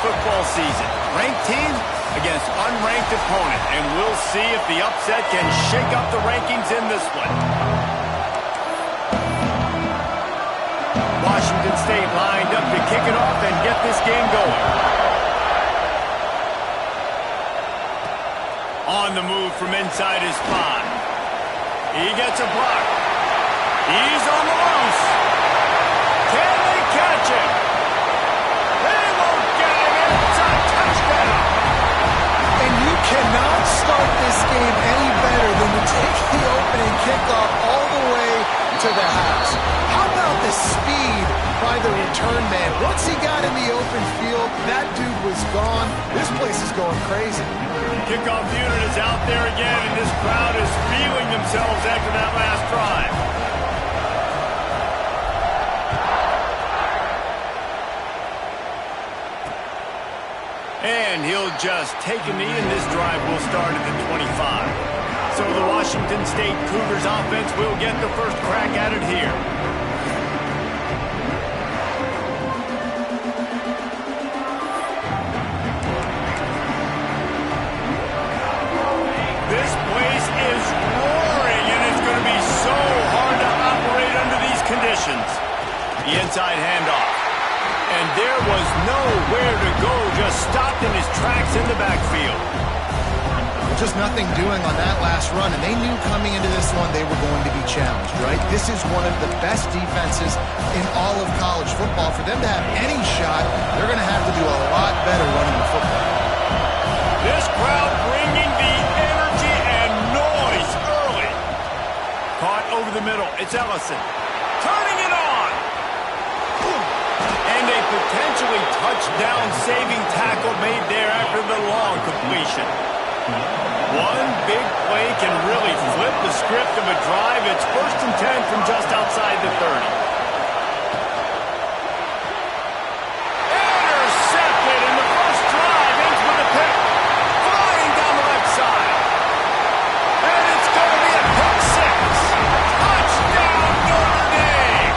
football season. Ranked team against unranked opponent, and we'll see if the upset can shake up the rankings in this one. Washington State lined up to kick it off and get this game going. On the move from inside his spot. He gets a block. He's on the loose. Can they catch him? They won't get him. It's a touchdown. And you cannot start this game any better than to take the opening kickoff all the way to the house. How about the speed by the return man? Once he got in the open field, that dude was gone. This place is going crazy. Kickoff unit is out there again, and this crowd is feeling themselves after that last drive. And he'll just take a knee, and this drive will start at the 25. So the Washington State Cougars offense will get the first crack at it here. This place is roaring, and it's going to be so hard to operate under these conditions. The inside handoff. And there was nowhere to go, just stopped in his tracks in the backfield. Just nothing doing on that last run, and they knew coming into this one they were going to be challenged, right? This is one of the best defenses in all of college football. For them to have any shot, they're going to have to do a lot better running the football. This crowd bringing the energy and noise early. Caught over the middle. It's Ellison. Turning it on. And a potentially touchdown-saving tackle made there after the long completion. One big play can really flip the script of a drive. It's 1st and 10 from just outside the 30. Intercepted, and the first drive ends with a pick. Flying down the left side. And it's going to be a pick six. Touchdown, Notre Dame!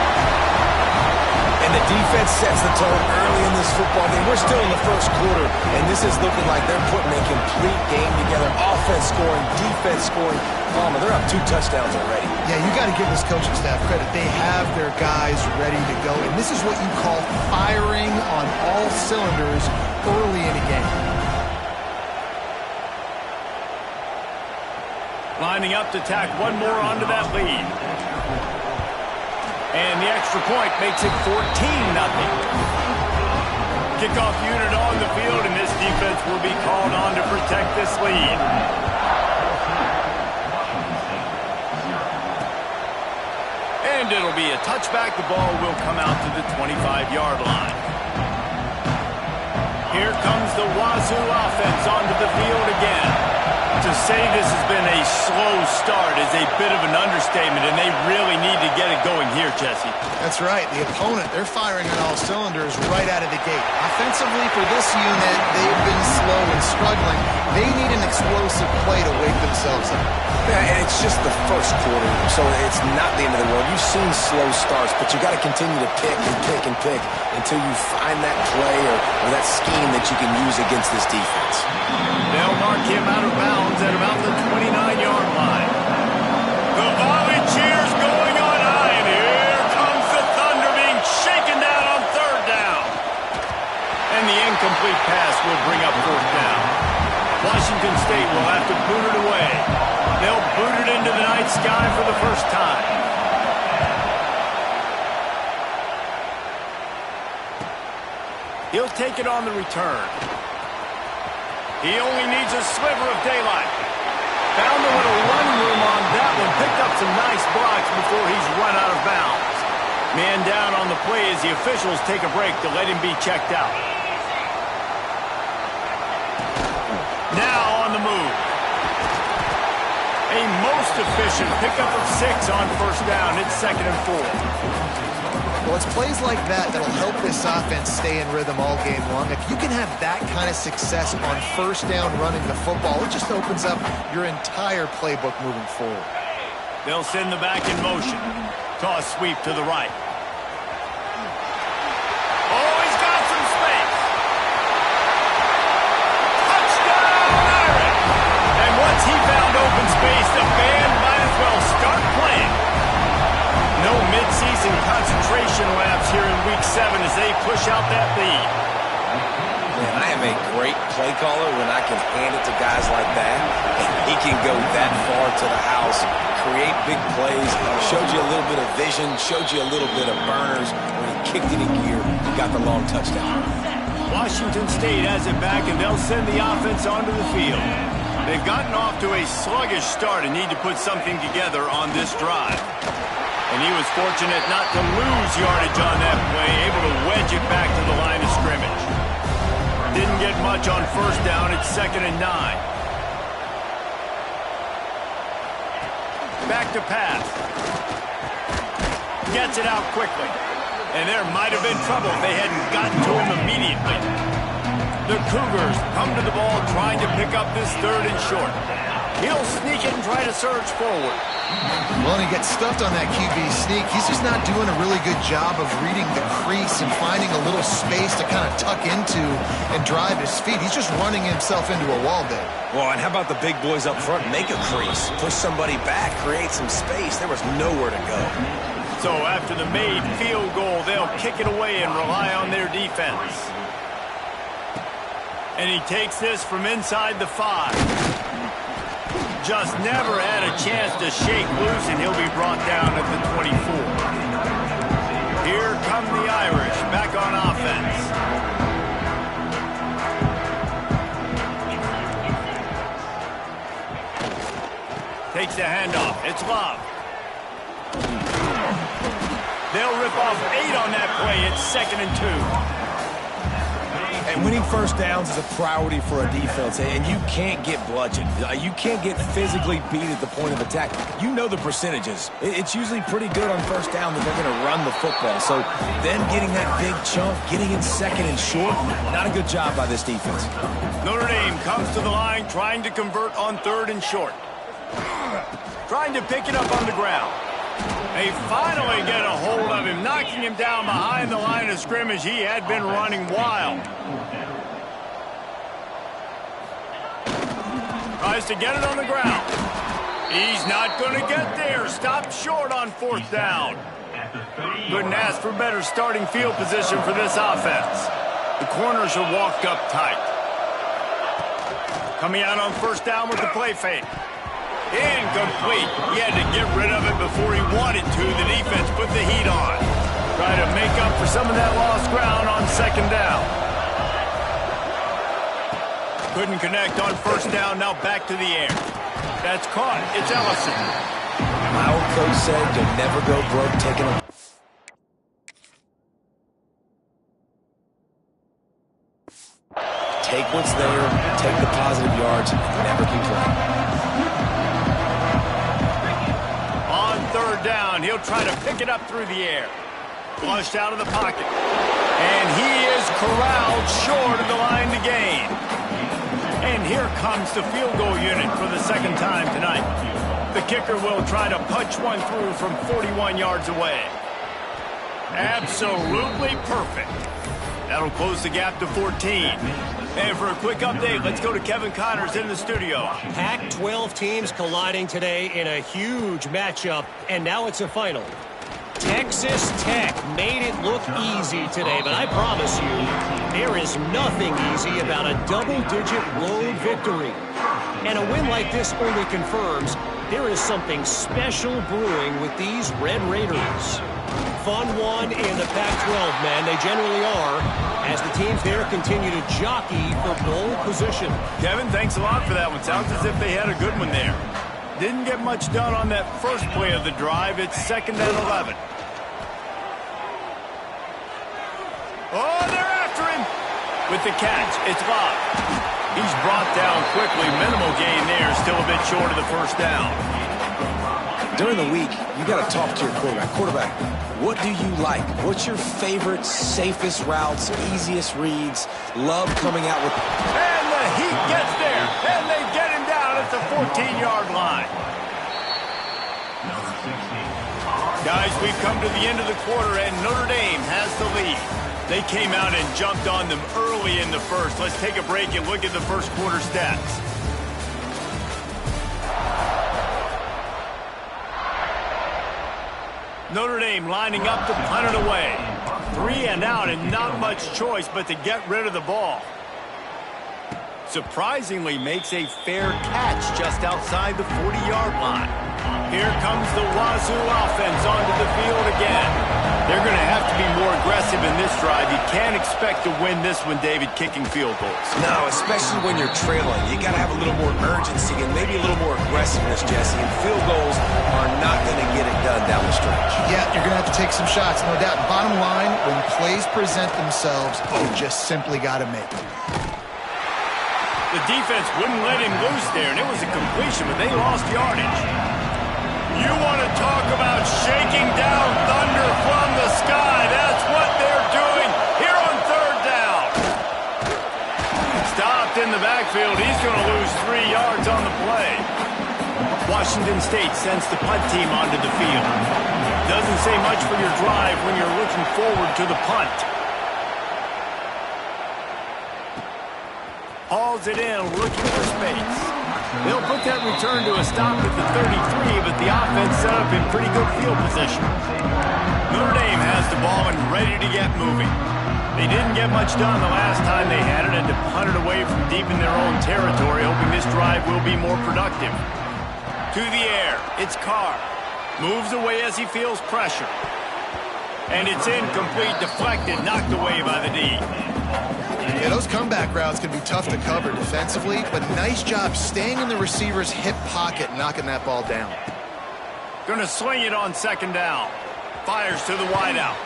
And the defense sets the tone early in this football game. We're still in the first quarter, and this is looking like they're putting a complete game together. Offense scoring, defense scoring. Palmer, they're up 2 touchdowns already. Yeah, you got to give this coaching staff credit. They have their guys ready to go, and this is what you call firing on all cylinders early in a game. Lining up to tack one more onto that lead. And the extra point makes it 14-0. Kickoff unit on the field, and this defense will be called on to protect this lead. And it'll be a touchback. The ball will come out to the 25-yard line. Here comes the Wazoo offense onto the field again. To say this has been a slow start is a bit of an understatement, and they really need to get it going here, Jesse. That's right. The opponent, they're firing on all cylinders right out of the gate. Offensively, for this unit, they've been slow and struggling. They need an explosive play to wake themselves up. Yeah, and it's just the first quarter, so it's not the end of the world. You've seen slow starts, but you got to continue to pick and pick and pick until you find that play or that scheme that you can use against this defense. They'll mark him out of bounds at about the 29-yard line. The volley cheers going on high, and here comes the Thunder being shaken down on 3rd down. And the incomplete pass will bring up 4th down. Washington State will have to boot it away. They'll boot it into the night sky for the first time. He'll take it on the return. He only needs a sliver of daylight. Found a little run room on that one. Picked up some nice blocks before he's run out of bounds. Man down on the play as the officials take a break to let him be checked out. Now on the move. A most efficient pickup of 6 on 1st down. It's 2nd and 4. Well, it's plays like that that'll help this offense stay in rhythm all game long. If you can have that kind of success on 1st down running the football, it just opens up your entire playbook moving forward. They'll send the back in motion. Toss sweep to the right. Oh, he's got some space. mid-season concentration laps here in Week 7 as they push out that lead. Man, I am a great play caller when I can hand it to guys like that. And he can go that far to the house, create big plays, showed you a little bit of vision, showed you a little bit of burners. When he kicked it in gear, he got the long touchdown. Washington State has it back, and they'll send the offense onto the field. They've gotten off to a sluggish start and need to put something together on this drive. And he was fortunate not to lose yardage on that play, able to wedge it back to the line of scrimmage. Didn't get much on first down. It's 2nd and 9. Back to pass. Gets it out quickly. And there might have been trouble if they hadn't gotten to him immediately. The Cougars come to the ball trying to pick up this 3rd and short. He'll sneak it and try to surge forward. Well, and he gets stuffed on that QB sneak. He's just not doing a really good job of reading the crease and finding a little space to kind of tuck into and drive his feet. He's just running himself into a wall there. Well, and how about the big boys up front? Make a crease, push somebody back, create some space. There was nowhere to go. So after the made field goal, they'll kick it away and rely on their defense. And he takes this from inside the 5. Just never had a chance to shake loose, and he'll be brought down at the 24. Here come the Irish back on offense. Takes the handoff. It's Love. They'll rip off 8 on that play. It's 2nd and 2. And winning first downs is a priority for a defense, and you can't get bludgeoned. You can't get physically beat at the point of attack. You know the percentages. It's usually pretty good on first down that they're going to run the football. So then getting that big chunk, getting it 2nd and short, not a good job by this defense. Notre Dame comes to the line trying to convert on 3rd and short. Trying to pick it up on the ground. They finally get a hold of him, knocking him down behind the line of scrimmage. He had been running wild. Tries to get it on the ground. He's not going to get there. Stopped short on 4th down. Couldn't ask for better starting field position for this offense. The corners are walked up tight. Coming out on 1st down with the play fake. Incomplete. He had to get rid of it before he wanted to. The defense put the heat on. Try to make up for some of that lost ground on 2nd down. Couldn't connect on 1st down. Now back to the air. That's caught. It's Ellison. My old coach said you'll never go broke taking a... Take what's there, take the positive yards, never complain. On 3rd down, he'll try to pick it up through the air. Flushed out of the pocket. And he is corralled short of the line to gain. And here comes the field goal unit for the 2nd time tonight. The kicker will try to punch one through from 41 yards away. Absolutely perfect. That'll close the gap to 14. And for a quick update, let's go to Kevin Connors in the studio. Pac-12 teams colliding today in a huge matchup, and now it's a final. Texas Tech made it look easy today, but I promise you, there is nothing easy about a double-digit road victory. And a win like this only confirms there is something special brewing with these Red Raiders. Fun one in the Pac-12, man. They generally are, as the teams there continue to jockey for pole position. Kevin, thanks a lot for that one. Sounds as if they had a good one there. Didn't get much done on that first play of the drive. It's 2nd and 11. Oh, they're after him. With the catch, it's Love. He's brought down quickly. Minimal gain there. Still a bit short of the 1st down. During the week, you got to talk to your quarterback. Quarterback, what do you like? What's your favorite, safest routes, easiest reads? Love coming out with... And the heat gets there. And they get him down at the 14-yard line. Guys, we've come to the end of the quarter, and Notre Dame has the lead. They came out and jumped on them early in the first. Let's take a break and look at the first quarter stats. Notre Dame lining up to punt it away. 3 and out and not much choice but to get rid of the ball. Surprisingly makes a fair catch just outside the 40-yard line. Here comes the Wazoo offense onto the field again. They're going to have to be more aggressive in this drive. You can't expect to win this one, David, kicking field goals. No, especially when you're trailing. You got to have a little more urgency and maybe a little more aggressiveness, Jesse. And field goals are not going to get it done down the stretch. Yeah, you're going to have to take some shots, no doubt. Bottom line, when plays present themselves, you just simply got to make them. The defense wouldn't let him loose there, and it was a completion, but they lost yardage. You want to talk about shaking down thunder from the sky. That's what they're doing here on third down. Stopped in the backfield. He's going to lose 3 yards on the play. Washington State sends the punt team onto the field. Doesn't say much for your drive when you're looking forward to the punt. Hauls it in, looking for space. They'll put that return to a stop at the 33, but the offense set up in pretty good field position. Notre Dame has the ball and ready to get moving. They didn't get much done the last time they had it and to punt it away from deep in their own territory, hoping this drive will be more productive. To the air, it's Carr. Moves away as he feels pressure. And it's incomplete, deflected, knocked away by the D. Yeah, those comeback routes can be tough to cover defensively, but nice job staying in the receiver's hip pocket and knocking that ball down. Gonna swing it on second down. Fires to the wideout.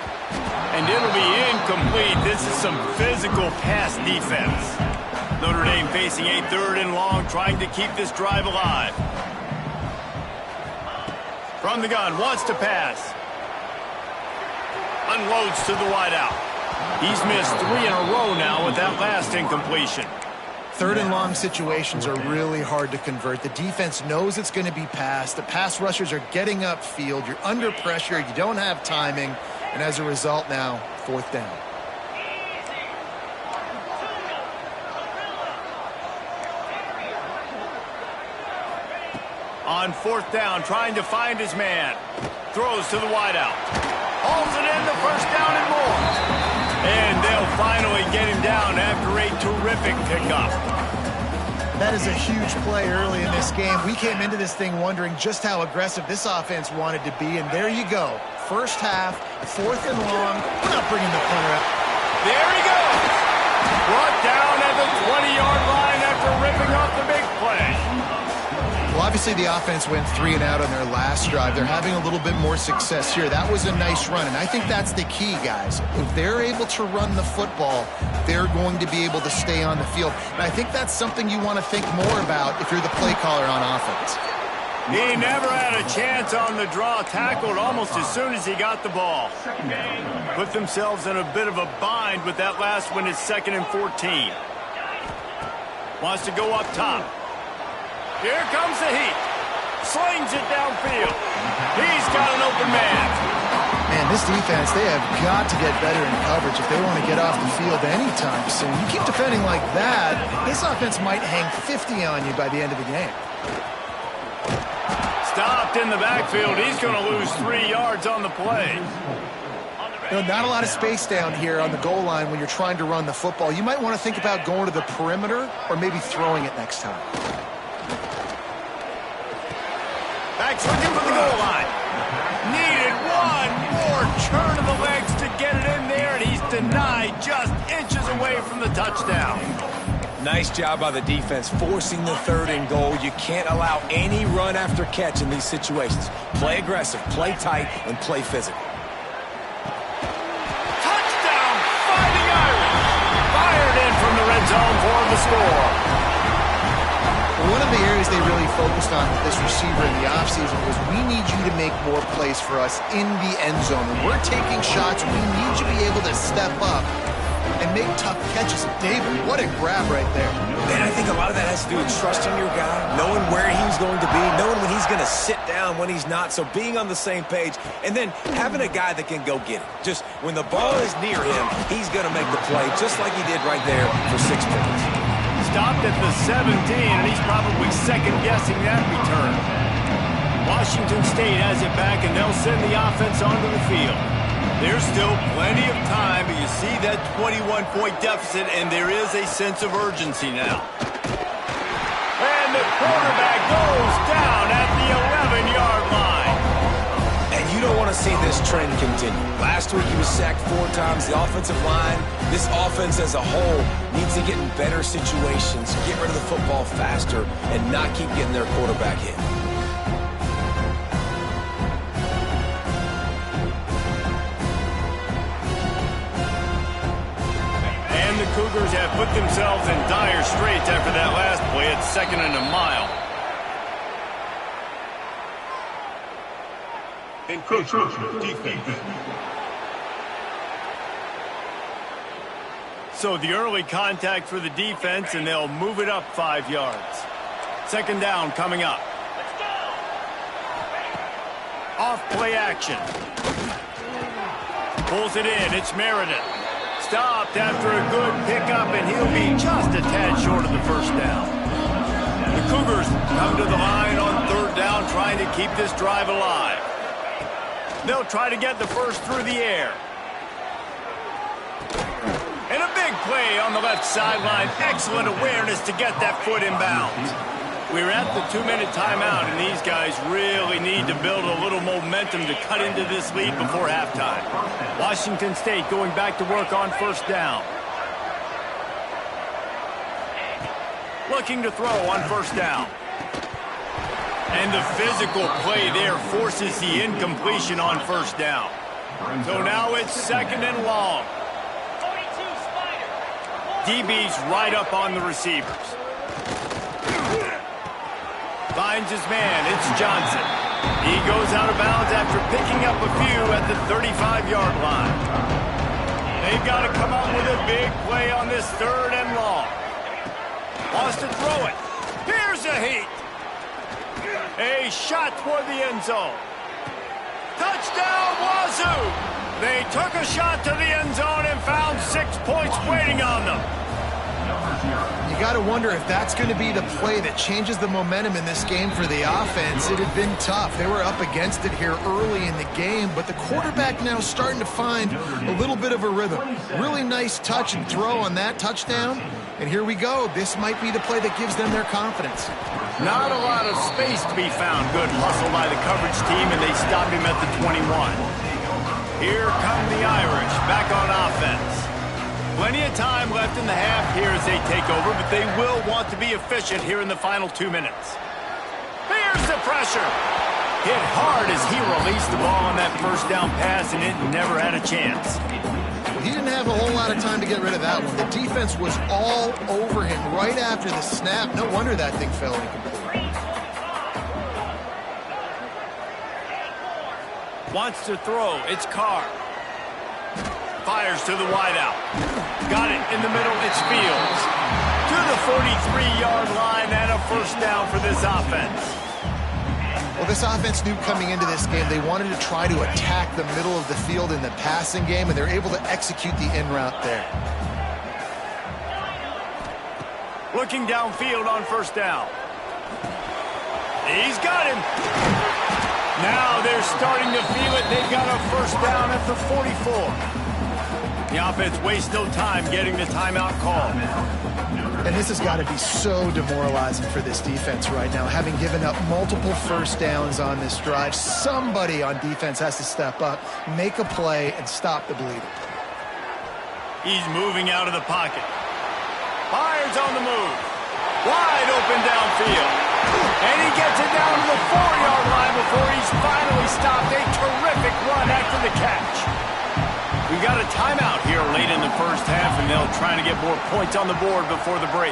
And it'll be incomplete. This is some physical pass defense. Notre Dame facing a 3rd and long, trying to keep this drive alive. From the gun, wants to pass. Unloads to the wideout. He's missed 3 in a row now with that last incompletion. 3rd and long situations are really hard to convert. The defense knows it's going to be passed. The pass rushers are getting upfield. You're under pressure. You don't have timing. And as a result now, 4th down. On 4th down, trying to find his man. Throws to the wideout. Hauls it in, the 1st down and more. And they'll finally get him down after a terrific pickup. That is a huge play early in this game. We came into this thing wondering just how aggressive this offense wanted to be, and there you go. First half, 4th and long. We're not bringing the punter out. There he goes. Brought down at the 20-yard line after ripping off the big play. Well, obviously the offense went 3 and out on their last drive. They're having a little bit more success here. That was a nice run, and I think that's the key, guys. If they're able to run the football, they're going to be able to stay on the field. And I think that's something you want to think more about if you're the play caller on offense. He never had a chance on the draw. Tackled almost as soon as he got the ball. Put themselves in a bit of a bind with that last one is 2nd and 14. Wants to go up top. Here comes the heat. Slings it downfield. He's got an open man. Man, this defense, they have got to get better in coverage if they want to get off the field anytime soon. You keep defending like that, this offense might hang 50 on you by the end of the game. Stopped in the backfield. He's going to lose 3 yards on the play. You know, not a lot of space down here on the goal line when you're trying to run the football. You might want to think about going to the perimeter or maybe throwing it next time. Back's looking for the goal line. Needed one more turn of the legs to get it in there, and he's denied just inches away from the touchdown. Nice job by the defense forcing the 3rd and goal. You can't allow any run after catch in these situations. Play aggressive, play tight, and play physical. Touchdown, Fighting Irish. Fired in from the red zone for the score. One of the areas they really focused on with this receiver in the offseason was we need you to make more plays for us in the end zone. When we're taking shots, we need you to be able to step up and make tough catches. David, what a grab right there. Man, I think a lot of that has to do with trusting your guy, knowing where he's going to be, knowing when he's going to sit down, when he's not, so being on the same page, and then having a guy that can go get it. Just when the ball is near him, he's going to make the play, just like he did right there for 6 points. Stopped at the 17, and he's probably second-guessing that return. Washington State has it back, and they'll send the offense onto the field. There's still plenty of time, but you see that 21-point deficit, and there is a sense of urgency now. And the quarterback goes down at the 11-yard line. And you don't want to see this trend continue. Last week he was sacked 4 times. The offensive line, this offense as a whole, needs to get in better situations, get rid of the football faster, and not keep getting their quarterback hit. The Cougars have put themselves in dire straits after that last play at 2nd and a mile. Encroachment defense. So the early contact for the defense, and they'll move it up 5 yards. 2nd down coming up. Off play action. Pulls it in. It's Meredith. Stopped after a good pickup, and he'll be just a tad short of the 1st down. The Cougars come to the line on 3rd down, trying to keep this drive alive. They'll try to get the first through the air. And a big play on the left sideline. Excellent awareness to get that foot in bounds. We're at the 2-minute timeout, and these guys really need to build a little momentum to cut into this lead before halftime. Washington State going back to work on 1st down. Looking to throw on 1st down. And the physical play there forces the incompletion on 1st down. So now it's 2nd and long. DB's right up on the receivers. Finds his man. It's Johnson. He goes out of bounds after picking up a few at the 35-yard line. They've got to come up with a big play on this 3rd and long. Wants to throw it. Here's a heat. A shot toward the end zone. Touchdown, Wazoo! They took a shot to the end zone and found 6 points waiting on them. You got to wonder if that's going to be the play that changes the momentum in this game for the offense. It had been tough. They were up against it here early in the game, but the quarterback now starting to find a little bit of a rhythm. Really nice touch and throw on that touchdown. And here we go. This might be the play that gives them their confidence. Not a lot of space to be found. Good hustle by the coverage team, and they stop him at the 21. Here come the Irish back on offense. Plenty of time left in the half here as they take over, but they will want to be efficient here in the final 2 minutes. Here's the pressure. Hit hard as he released the ball on that 1st down pass, and it never had a chance. He didn't have a whole lot of time to get rid of that one. The defense was all over him right after the snap. No wonder that thing fell incomplete. Wants to throw. It's Carr. Fires to the wideout. Got it in the middle. It's Fields. To the 43-yard line and a 1st down for this offense. Well, this offense knew coming into this game they wanted to try to attack the middle of the field in the passing game, and they're able to execute the in route there. Looking downfield on 1st down. He's got him. Now they're starting to feel it. They've got a 1st down at the 44. The offense wastes no time getting the timeout called. And this has got to be so demoralizing for this defense right now. Having given up multiple 1st downs on this drive, somebody on defense has to step up, make a play, and stop the bleeding. He's moving out of the pocket. Fires on the move. Wide open downfield. And he gets it down to the 4-yard line before he's finally stopped. A terrific run after the catch. We've got a timeout here late in the 1st half, and they'll try to get more points on the board before the break.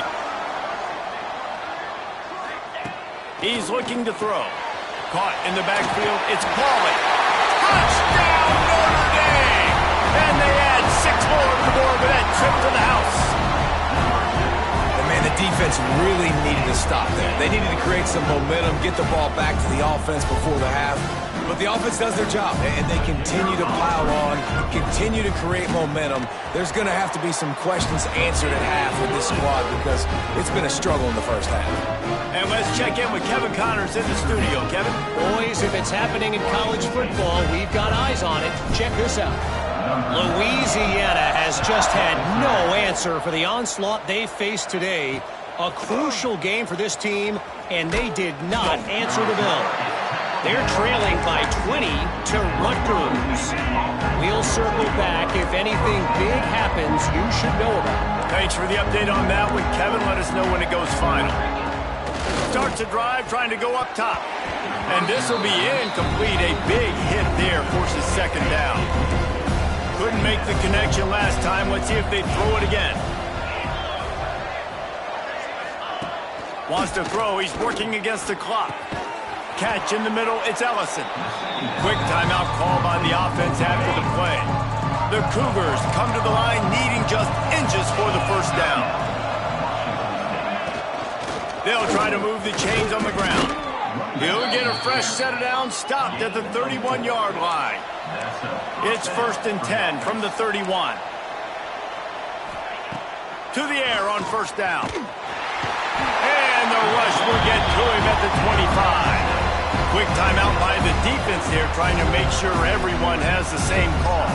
He's looking to throw. Caught in the backfield. It's Pauly. Touchdown, Notre Dame! And they add 6 more to the board with that trip to the house. And man, the defense really needed to stop there. They needed to create some momentum, get the ball back to the offense before the half. But the offense does their job, and they continue to pile on, continue to create momentum. There's going to have to be some questions answered at half with this squad because it's been a struggle in the first half. And let's check in with Kevin Connors in the studio. Kevin? Boys, if it's happening in college football, we've got eyes on it. Check this out. Louisiana has just had no answer for the onslaught they faced today. A crucial game for this team, and they did not answer the bell. They're trailing by 20 to Rutgers. We'll circle back. If anything big happens, you should know about it. Thanks for the update on that one, Kevin. Let us know when it goes final. Starts a drive trying to go up top. And this will be incomplete. A big hit there forces second down. Couldn't make the connection last time. Let's see if they throw it again. Wants to throw. He's working against the clock. Catch in the middle. It's Ellison. Quick timeout call by the offense after the play. The Cougars come to the line needing just inches for the first down. They'll try to move the chains on the ground. He'll get a fresh set of downs stopped at the 31-yard line. It's 1st and 10 from the 31. To the air on first down. And the rush will get to him at the 25. Quick timeout by the defense there, trying to make sure everyone has the same call.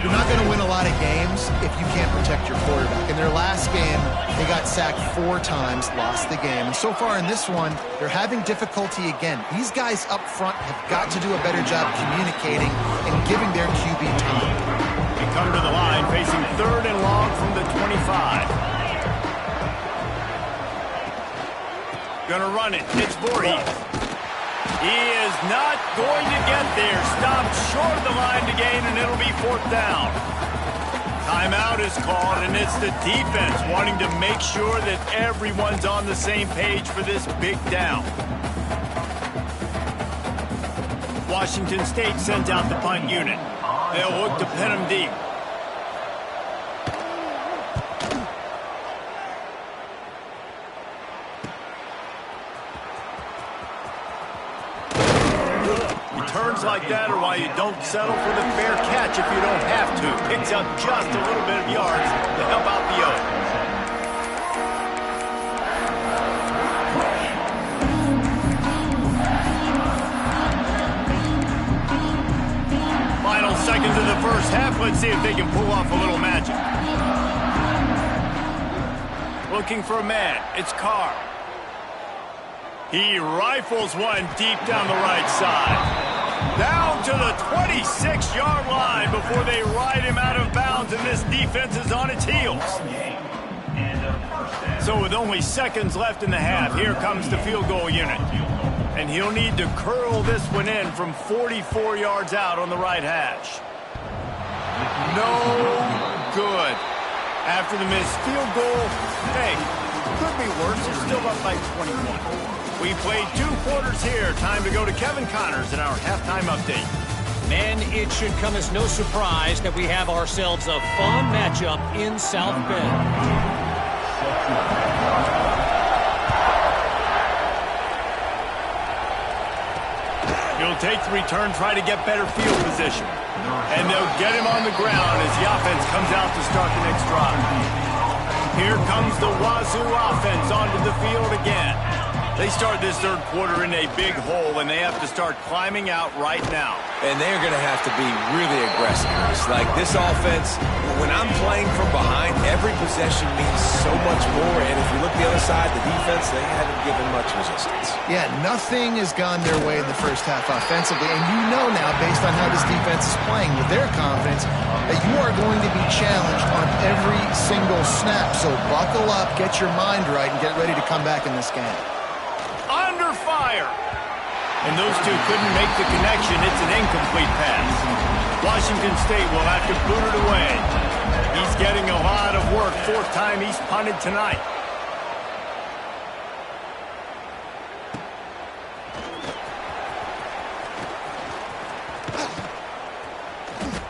You're not going to win a lot of games if you can't protect your quarterback. In their last game, they got sacked 4 times, lost the game. And so far in this one, they're having difficulty again. These guys up front have got to do a better job communicating and giving their QB time. They come to the line facing 3rd and long from the 25. Gonna run it. It's Voorhees. He is not going to get there. Stopped short of the line to gain, and it'll be 4th down. Timeout is called, and it's the defense wanting to make sure that everyone's on the same page for this big down. Washington State sent out the punt unit. They'll look to pin him deep. Returns like that are why you don't settle for the fair catch if you don't have to. Picks up just a little bit of yards to help out the Oak. Final seconds of the first half. Let's see if they can pull off a little magic. Looking for a man. It's Carr. He rifles one deep down the right side. Down to the 26-yard line before they ride him out of bounds, and this defense is on its heels. So with only seconds left in the half, here comes the field goal unit. And he'll need to curl this one in from 44 yards out on the right hash. No good. After the missed field goal, hey, could be worse. They're still up by 21. We played 2 quarters here. Time to go to Kevin Connors in our halftime update. Men, it should come as no surprise that we have ourselves a fun matchup in South Bend. He'll take the return, try to get better field position. And they'll get him on the ground as the offense comes out to start the next drive. Here comes the Wazoo offense onto the field again. They start this third quarter in a big hole, and they have to start climbing out right now. And they're going to have to be really aggressive. It's like this offense, when I'm playing from behind, every possession means so much more. And if you look the other side, the defense, they haven't given much resistance. Yeah, nothing has gone their way in the first half offensively. And you know now, based on how this defense is playing with their confidence, that you are going to be challenged on every single snap. So buckle up, get your mind right, and get ready to come back in this game. Under fire. And those two couldn't make the connection. It's an incomplete pass. Washington State will have to boot it away. He's getting a lot of work. 4th time he's punted tonight.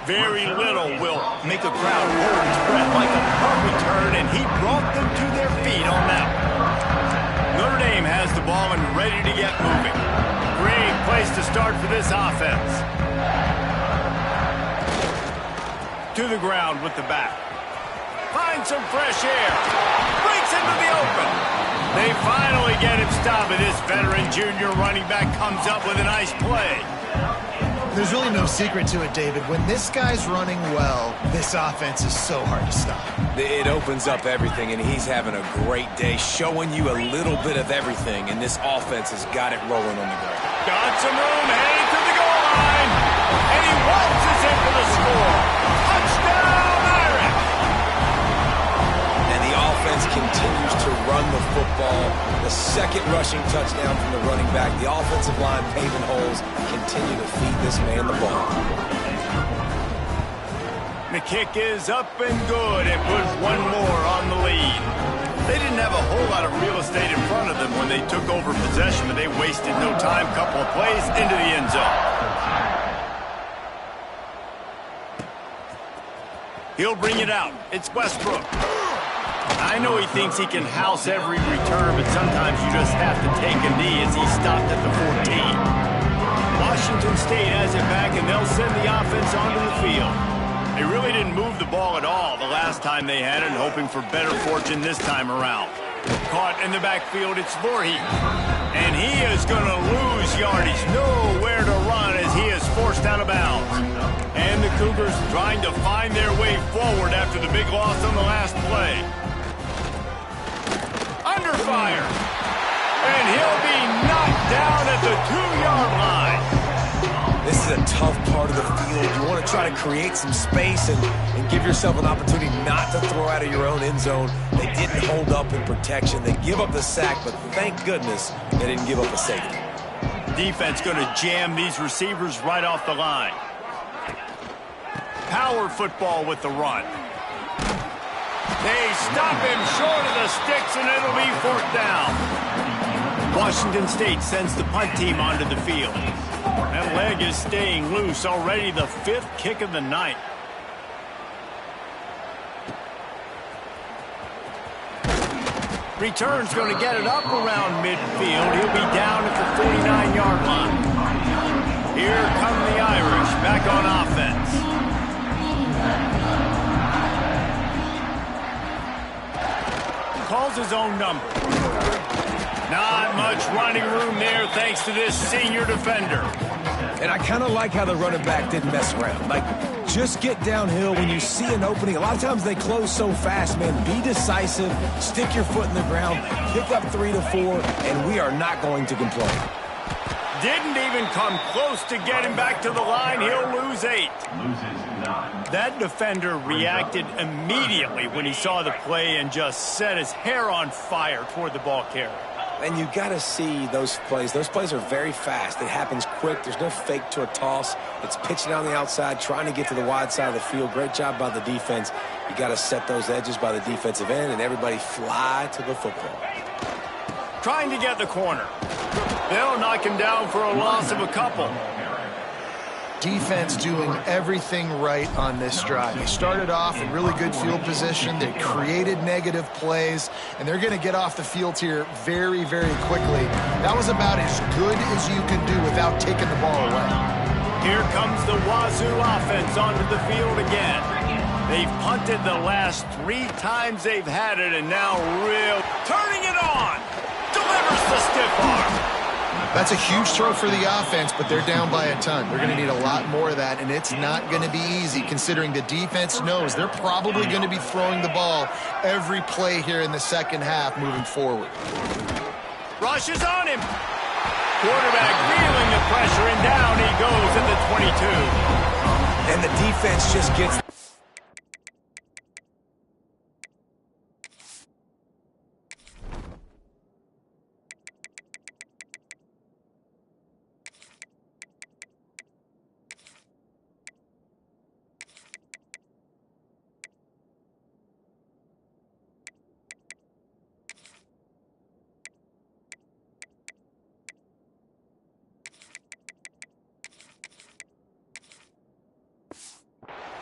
Very little will make a crowd hold its breath like a punt return, and he brought them to their feet on that one. Notre Dame has the ball and ready to get moving. Great place to start for this offense. To the ground with the back. Finds some fresh air. Breaks into the open. They finally get him stopped, and this veteran junior running back comes up with a nice play. There's really no secret to it, David. When this guy's running well, this offense is so hard to stop. It opens up everything, and he's having a great day, showing you a little bit of everything, and this offense has got it rolling on the ground. Got some room, heading to the goal line, and he waltzes in for the score. Touchdown, Irish! And the offense continues to run the football. The second rushing touchdown from the running back. The offensive line paving holes, continue to feed this man the ball. The kick is up and good and puts one more on the lead. They didn't have a whole lot of real estate in front of them when they took over possession, but they wasted no time. Couple of plays into the end zone. He'll bring it out. It's Westbrook. I know he thinks he can house every return, but sometimes you just have to take a knee as he stopped at the 14. Washington State has it back, and they'll send the offense onto the field. They really didn't move the ball at all the last time they had it, hoping for better fortune this time around. Caught in the backfield, it's Voorhees. And he is going to lose yardage. Nowhere to run as he is forced out of bounds. And the Cougars trying to find their way forward after the big loss on the last play. Under fire. And he'll be knocked down at the 2-yard line. This is a tough part of the field. You want to try to create some space and give yourself an opportunity not to throw out of your own end zone. They didn't hold up in protection. They give up the sack, but thank goodness they didn't give up a safety. Defense going to jam these receivers right off the line. Power football with the run. They stop him short of the sticks, and it'll be fourth down. Washington State sends the punt team onto the field. That leg is staying loose. Already the 5th kick of the night. Return's going to get it up around midfield. He'll be down at the 49-yard line. Here come the Irish back on offense. Calls his own number. Not much running room there thanks to this senior defender. And I kind of like how the running back didn't mess around. Like, just get downhill when you see an opening. A lot of times they close so fast, man. Be decisive, stick your foot in the ground, pick up 3 to 4, and we are not going to complain. Didn't even come close to getting back to the line. He'll lose 8. That defender reacted immediately when he saw the play and just set his hair on fire toward the ball carrier. And you got to see those plays. Those plays are very fast. It happens quick. There's no fake to a toss. It's pitching on the outside, trying to get to the wide side of the field. Great job by the defense. You got to set those edges by the defensive end, and everybody fly to the football. Trying to get the corner. They'll knock him down for a loss of a couple. Defense doing everything right on this drive. They started off in really good field position. They created negative plays, and they're going to get off the field here very, very quickly. That was about as good as you can do without taking the ball away. Here comes the Wazoo offense onto the field again. They've punted the last 3 times they've had it, and now turning it on. Delivers the stiff arm. That's a huge throw for the offense, but they're down by a ton. They're going to need a lot more of that, and it's not going to be easy considering the defense knows they're probably going to be throwing the ball every play here in the second half moving forward. Rush is on him. Quarterback feeling the pressure, and down he goes at the 22. And the defense just gets...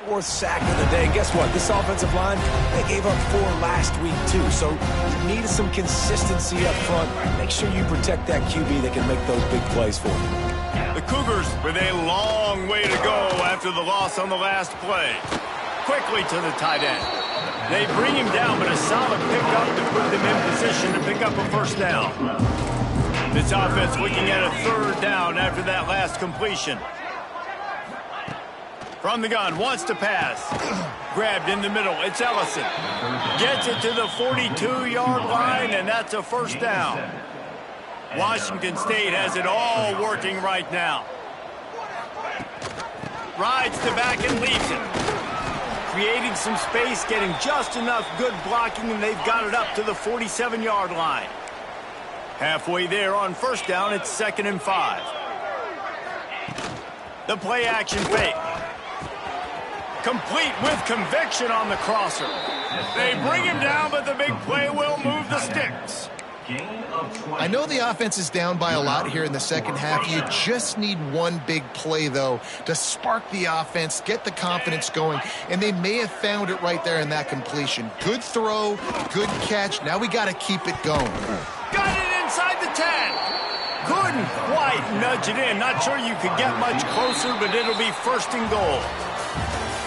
Fourth sack of the day. Guess what? This offensive line, they gave up 4 last week too. So you need some consistency up front. Make sure you protect that QB that can make those big plays for you. The Cougars with a long way to go after the loss on the last play. Quickly to the tight end. They bring him down, but a solid pickup to put them in position to pick up a first down. This offense looking at a third down after that last completion. From the gun, wants to pass. Grabbed in the middle, it's Ellison. Gets it to the 42-yard line, and that's a first down. Washington State has it all working right now. Rides to back and leaves it. Creating some space, getting just enough good blocking, and they've got it up to the 47-yard line. Halfway there on first down, it's 2nd and 5. The play action fake. Complete with conviction on the crosser. They bring him down, but the big play will move the sticks. I know the offense is down by a lot here in the second half. You just need one big play, though, to spark the offense, get the confidence going, and they may have found it right there in that completion. Good throw, good catch. Now we got to keep it going. Got it inside the 10. Couldn't quite nudge it in. Not sure you could get much closer, but it'll be 1st and goal.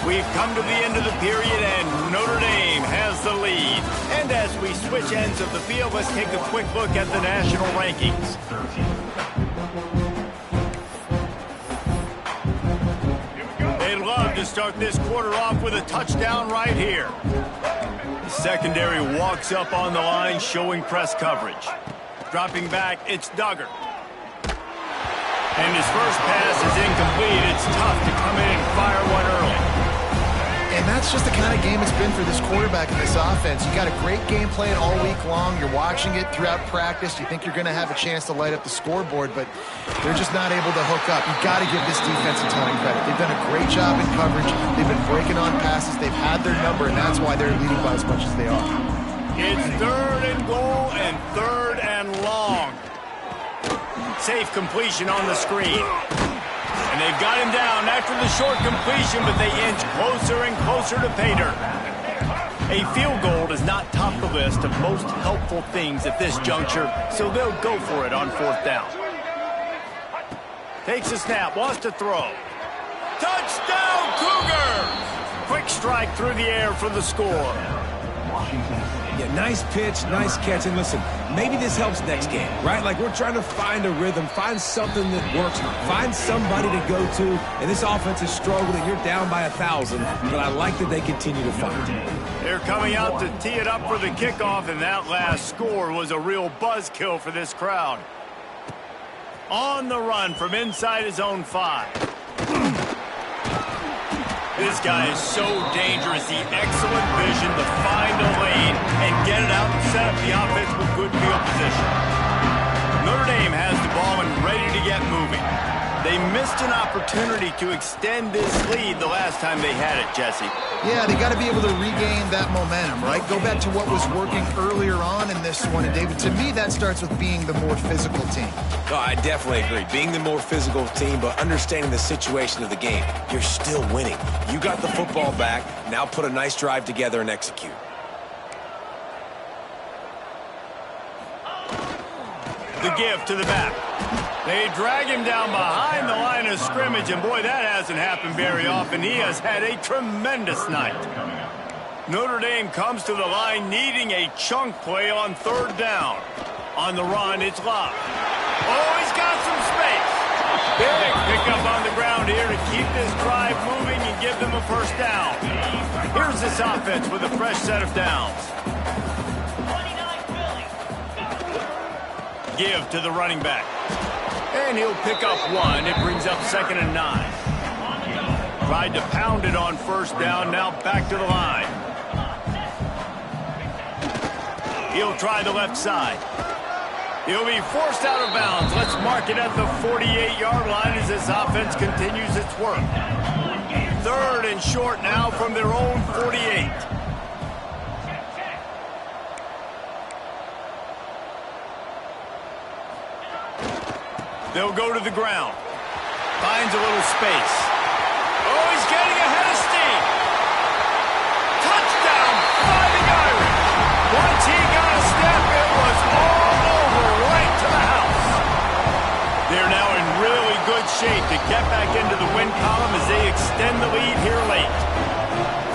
We've come to the end of the period, and Notre Dame has the lead. And as we switch ends of the field, let's take a quick look at the national rankings. They'd love to start this quarter off with a touchdown right here. The secondary walks up on the line, showing press coverage. Dropping back, it's Duggar. And his first pass is incomplete. It's tough to come in and fire one early. And that's just the kind of game it's been for this quarterback in this offense. You got a great game plan all week long. You're watching it throughout practice. You think you're going to have a chance to light up the scoreboard, but they're just not able to hook up. You've got to give this defense a ton of credit. They've done a great job in coverage. They've been breaking on passes. They've had their number, and that's why they're leading by as much as they are. It's 3rd and goal and 3rd and long. Safe completion on the screen. And they've got him down after the short completion, but they inch closer and closer to pay dirt. A field goal does not top the list of most helpful things at this juncture, so they'll go for it on 4th down. Takes a snap, wants to throw. Touchdown, Cougars! Quick strike through the air for the score. Yeah, nice pitch, nice catch. And listen, maybe this helps next game, right? Like, we're trying to find a rhythm, find something that works, find somebody to go to. And this offense is struggling. You're down by 1,000, but I like that they continue to fight. They're coming out to tee it up for the kickoff, and that last score was a real buzzkill for this crowd. On the run from inside his own 5. This guy is so dangerous. The excellent vision to find a lane and get it out and set up the offense with good field position. Notre Dame has the ball and ready to get moving. They missed an opportunity to extend this lead the last time they had it, Jesse. Yeah, they got to be able to regain that momentum, right? Go back to what was working earlier on in this one. And, David, to me, that starts with being the more physical team. Oh, I definitely agree. Being the more physical team, but understanding the situation of the game. You're still winning. You got the football back. Now put a nice drive together and execute. The give to the back. They drag him down behind the line of scrimmage, and boy, that hasn't happened very often. He has had a tremendous night. Notre Dame comes to the line needing a chunk play on 3rd down. On the run, it's Love. Oh, he's got some space. Big pickup on the ground here to keep this drive moving and give them a first down. Here's this offense with a fresh set of downs. Give to the running back. And he'll pick up 1. It brings up 2nd and 9. Tried to pound it on 1st down. Now back to the line. He'll try the left side. He'll be forced out of bounds. Let's mark it at the 48-yard line as this offense continues its work. 3rd and short now from their own 48. They'll go to the ground. Finds a little space. Oh, he's getting ahead of steam. Touchdown, Fighting Irish. Once he got a step, it was all over right to the house. They're now in really good to get back into the win column as they extend the lead here late.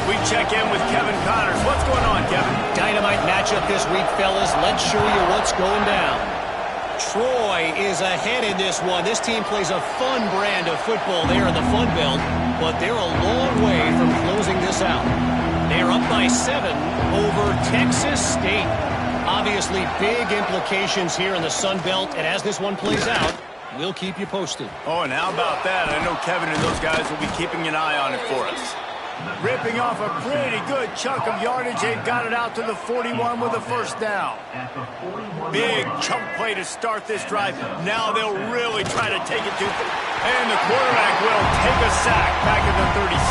We check in with Kevin Connors. What's going on, Kevin? Dynamite matchup this week, fellas. Let's show you what's going down. Troy is ahead in this one. This team plays a fun brand of football there in the Fun Belt, but they're a long way from closing this out. They're up by 7 over Texas State. Obviously, big implications here in the Sun Belt, and as this one plays out, we'll keep you posted. Oh, and how about that? I know Kevin and those guys will be keeping an eye on it for us. Ripping off a pretty good chunk of yardage. They've got it out to the 41 with a first down. Big chunk play to start this drive. Now they'll really try to take it to... And the quarterback will take a sack back at the 36.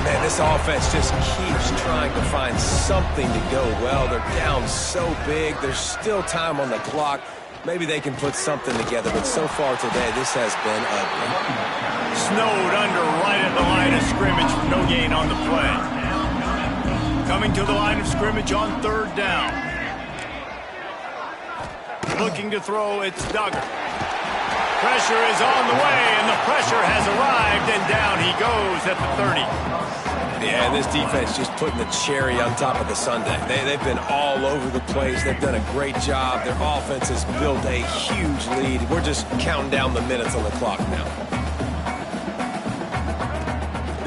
Man, this offense just keeps trying to find something to go well. They're down so big. There's still time on the clock. Maybe they can put something together, but so far today, this has been ugly. Snowed under right at the line of scrimmage for no gain on the play. Coming to the line of scrimmage on third down. Looking to throw, it's Duggar. Pressure is on the way, and the pressure has arrived, and down he goes at the 30. Yeah, this defense just putting the cherry on top of the sundae. They've been all over the place. They've done a great job. Their offense has built a huge lead. We're just counting down the minutes on the clock now.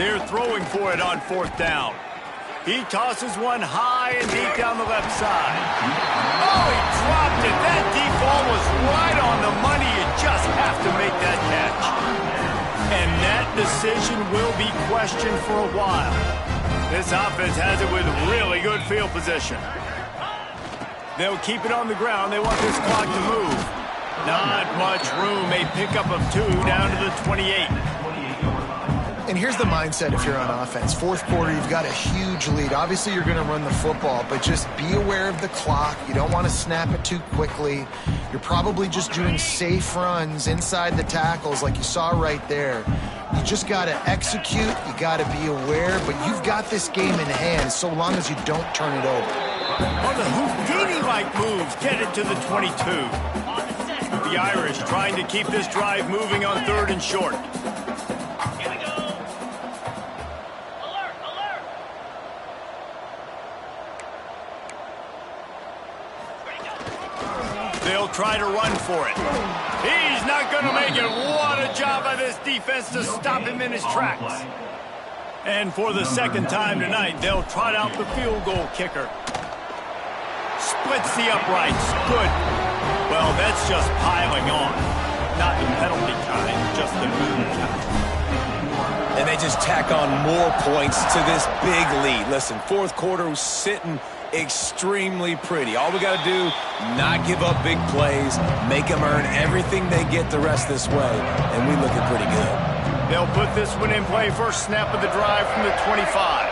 They're throwing for it on fourth down. He tosses one high and deep down the left side. Oh, he dropped it. That deep ball was right on the money. You just have to make that catch. And that decision will be questioned for a while. This offense has it with really good field position. They'll keep it on the ground. They want this clock to move. Not much room. A pickup of 2 down to the 28. And here's the mindset if you're on offense. Fourth quarter, you've got a huge lead. Obviously, you're going to run the football, but just be aware of the clock. You don't want to snap it too quickly. You're probably just doing safe runs inside the tackles like you saw right there. You just got to execute. You got to be aware, but you've got this game in hand so long as you don't turn it over. On the Houdini-like moves, get it to the 22. The Irish trying to keep this drive moving on third and short. They'll try to run for it. He's not going to make it. What a job by this defense to stop him in his tracks. And for the second time tonight, they'll trot out the field goal kicker. Splits the uprights. Good. Well, that's just piling on. Not the penalty kind, just the move kind. And they just tack on more points to this big lead. Listen, fourth quarter was sitting extremely pretty. All we got to do, not give up big plays, make them earn everything they get the rest this way, and we looking pretty good. They'll put this one in play. First snap of the drive from the 25.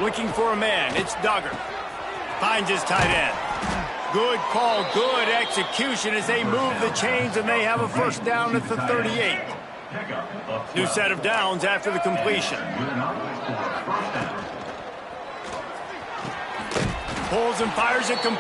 Looking for a man. It's Duggar. Finds his tight end. Good call, good execution as they move the chains, and they have a first down at the 38. New set of downs after the completion. Pulls and fires it complete.